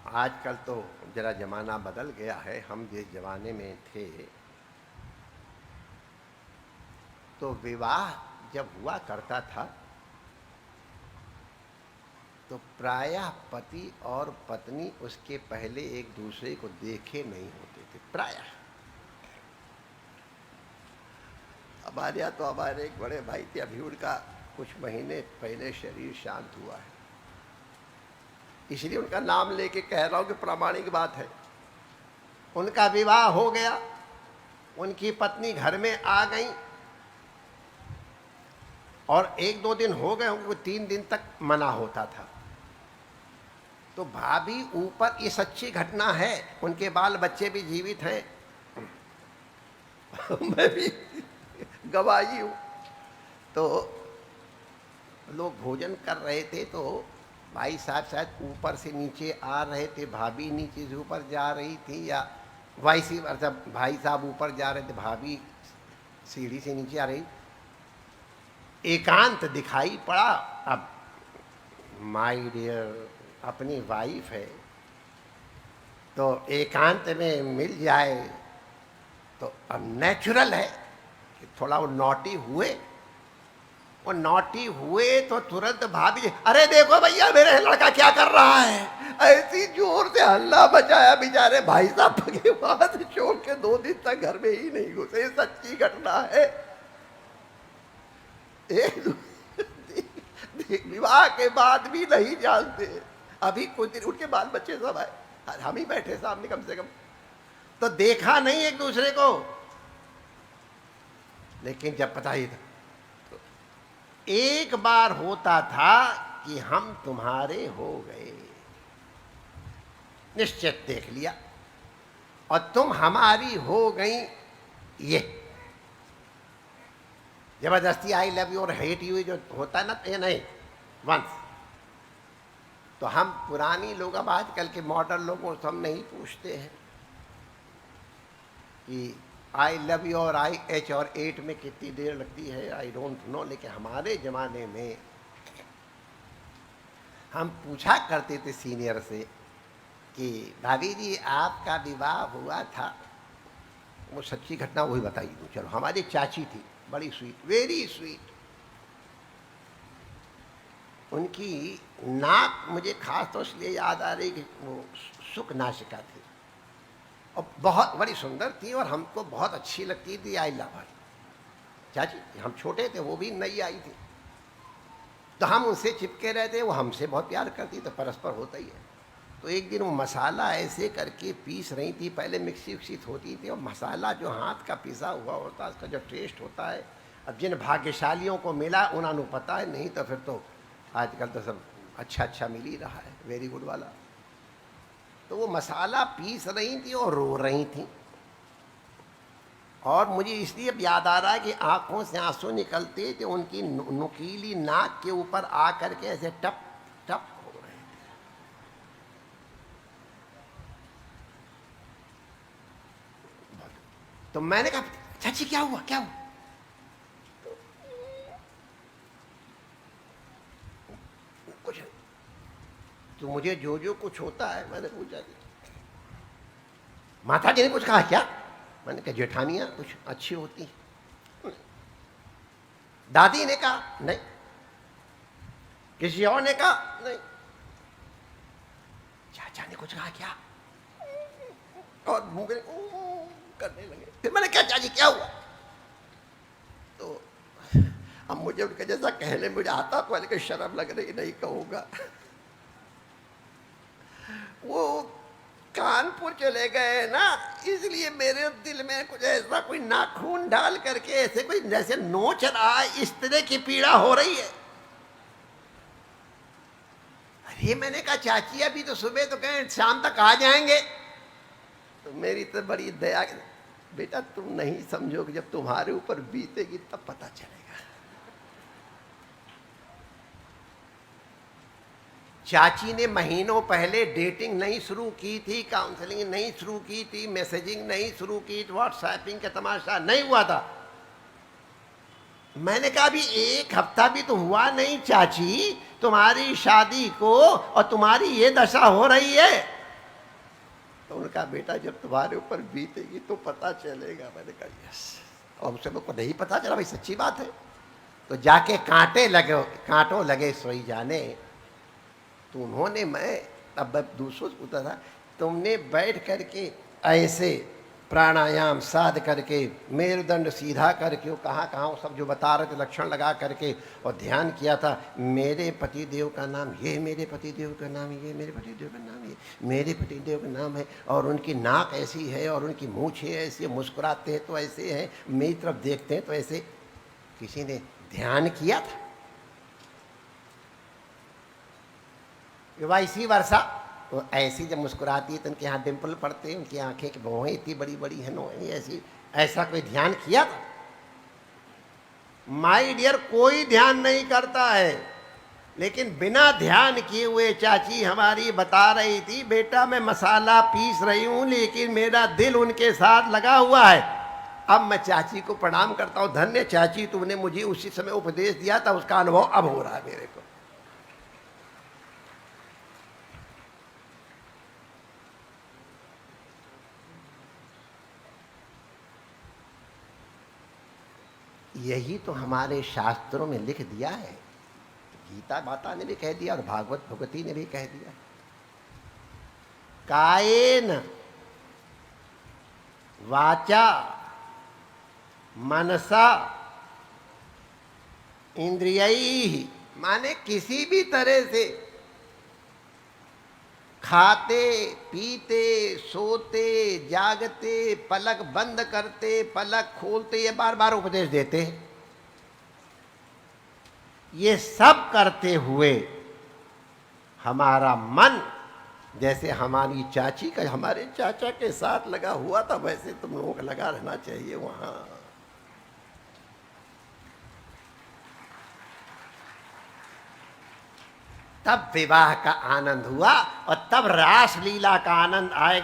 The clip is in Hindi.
आजकल तो जरा जमाना बदल गया है। हम जिस जमाने में थे तो विवाह जब हुआ करता था तो प्रायः पति और पत्नी उसके पहले एक दूसरे को देखे नहीं होते थे। प्रायः हमारे यहाँ तो हमारे एक बड़े भाई थे, अभी उनका कुछ महीने पहले शरीर शांत हुआ है, इसलिए उनका नाम लेके कह रहा हूँ कि प्रामाणिक बात है। उनका विवाह हो गया, उनकी पत्नी घर में आ गई और एक दो दिन हो गए होंगे, 3 दिन तक मना होता था। तो भाभी ऊपर, ये सच्ची घटना है, उनके बाल बच्चे भी जीवित हैं मैं भी गवाही हूँ। तो लोग भोजन कर रहे थे तो भाई साहब शायद ऊपर से नीचे आ रहे थे, भाभी नीचे से ऊपर जा रही थी, या वाइसी वर्सा, भाई साहब ऊपर जा रहे थे, भाभी सीढ़ी से नीचे आ रही। एकांत दिखाई पड़ा। अब माय डियर अपनी वाइफ है तो एकांत में मिल जाए तो अब नेचुरल है कि थोड़ा वो नॉटी हुए। वो नॉटी हुए तो तुरंत भाभी, अरे देखो भैया मेरे लड़का क्या कर रहा है, ऐसी जोर से हल्ला बचाया। बेचारे भाई साहब के बाद छोड़ के 2 दिन तक घर में ही नहीं घुसे। सच्ची घटना है। विवाह के बाद भी नहीं जानते। अभी कुछ दिन उनके बाल बच्चे सब आए, हम ही बैठे सामने कम से कम, तो देखा नहीं एक दूसरे को। लेकिन जब पता ही था तो एक बार होता था कि हम तुम्हारे हो गए, निश्चित देख लिया, और तुम हमारी हो गई। ये जबरदस्ती आई लव यू और हेट यू जो होता है ना, ये नहीं, वंस। तो हम पुरानी लोग, अब आजकल के मॉडर्न लोगों से हम नहीं पूछते हैं कि आई लव यू और आई एच और 8 में कितनी देर लगती है, आई डोंट नो। लेकिन हमारे ज़माने में हम पूछा करते थे सीनियर से कि भाभी जी आपका विवाह हुआ था, वो सच्ची घटना वही बताई दूँ। चलो, हमारी चाची थी, बड़ी स्वीट, वेरी स्वीट। उनकी नाक मुझे खास तौर से याद आ रही कि वो सुख नाशिका थी और बहुत बड़ी सुंदर थी और हमको बहुत अच्छी लगती थी। आई लव हर। चाची, हम छोटे थे, वो भी नई आई थी, तो हम उनसे चिपके रहते, वो हमसे बहुत प्यार करती, तो परस्पर होता ही है। तो एक दिन वो मसाला ऐसे करके पीस रही थी, पहले मिक्सी विक्सित होती थी, और मसाला जो हाथ का पिसा हुआ होता है उसका जो टेस्ट होता है, अब जिन भाग्यशालियों को मिला उन्होंने पता है, नहीं तो फिर तो आजकल तो सब अच्छा अच्छा मिल ही रहा है, वेरी गुड वाला। तो वो मसाला पीस रही थी और रो रही थी, और मुझे इसलिए याद आ रहा है कि आंखों से आंसू निकलते थे, उनकी नुकीली नाक के ऊपर आ करके ऐसे टप टप हो रहे थे। तो मैंने कहा, चाची क्या हुआ, क्या हुआ? कुछ तो मुझे जो जो कुछ होता है मैंने पूछा कि माता जी ने कुछ कहा क्या? मैंने कहा जेठानियां कुछ अच्छी होती हैं। दादी ने कहा नहीं, किसी और ने कहा नहीं, चाचा ने कुछ कहा क्या? और मुंह करने लगे। फिर मैंने कहा चाची क्या हुआ? तो अब मुझे उनका जैसा कहने मुझे आता तो मैंने कहा शर्म लग रही, नहीं कहूँगा। वो कानपुर चले गए ना, इसलिए मेरे दिल में कुछ ऐसा कोई नाखून डाल करके ऐसे कोई जैसे नोच रहा है, इस तरह की पीड़ा हो रही है। अरे मैंने कहा चाची अभी तो सुबह तो कहें शाम तक आ जाएंगे। तो मेरी तो बड़ी दया, बेटा तुम नहीं समझोगे, जब तुम्हारे ऊपर बीतेगी तब पता चलेगा। चाची ने महीनों पहले डेटिंग नहीं शुरू की थी, काउंसलिंग नहीं शुरू की थी, मैसेजिंग नहीं शुरू की थी, व्हाट्सएपिंग का तमाशा नहीं हुआ था। मैंने कहा अभी 1 हफ्ता भी तो हुआ नहीं चाची तुम्हारी शादी को, और तुम्हारी ये दशा हो रही है। कहा बेटा जब तुम्हारे ऊपर बीतेगी तो पता चलेगा। मैंने कहा यस। और उसे लोग को नहीं पता चला, भाई सच्ची बात है। तो जाके कांटों लगे सोई जाने। तो उन्होंने, मैं अब दूसरों से पूछा था, तुमने बैठ करके ऐसे प्राणायाम साध करके मेरुदंड सीधा करके, वो कहाँ कहाँ वो सब जो बता रहे थे लक्षण लगा करके, और ध्यान किया था मेरे पति देव का नाम ये, मेरे पति देव का नाम ये, मेरे पति देव का नाम ये, मेरे पति देव का नाम है, और उनकी नाक ऐसी है और उनकी मूछें ऐसी है, मुस्कुराते हैं तो ऐसे हैं, मेरी तरफ देखते हैं तो ऐसे। किसी ने ध्यान किया था? वैसी वर्षा तो ऐसी जब मुस्कुराती है तो उनके यहाँ डिम्पल पड़ते हैं, उनकी आंखें की भौहें इतनी बड़ी बड़ी है, नो ऐसी, ऐसा कोई ध्यान किया था? माय डियर, कोई ध्यान नहीं करता है। लेकिन बिना ध्यान किए हुए चाची हमारी बता रही थी, बेटा मैं मसाला पीस रही हूं लेकिन मेरा दिल उनके साथ लगा हुआ है। अब मैं चाची को प्रणाम करता हूं, धन्य चाची, तुमने मुझे उसी समय उपदेश दिया था, उसका अनुभव अब हो रहा है मेरे को। यही तो हमारे शास्त्रों में लिख दिया है। गीता माता ने भी कह दिया और भागवत भगवती ने भी कह दिया, कायेन वाचा मनसा इंद्रियैः, माने किसी भी तरह से खाते पीते सोते जागते पलक बंद करते पलक खोलते, ये बार बार उपदेश देते हैं। ये सब करते हुए हमारा मन जैसे हमारी चाची का हमारे चाचा के साथ लगा हुआ था, वैसे तुम लोगों को लगा रहना चाहिए वहां। तब विवाह का आनंद हुआ और तब रास लीला का आनंद आएगा।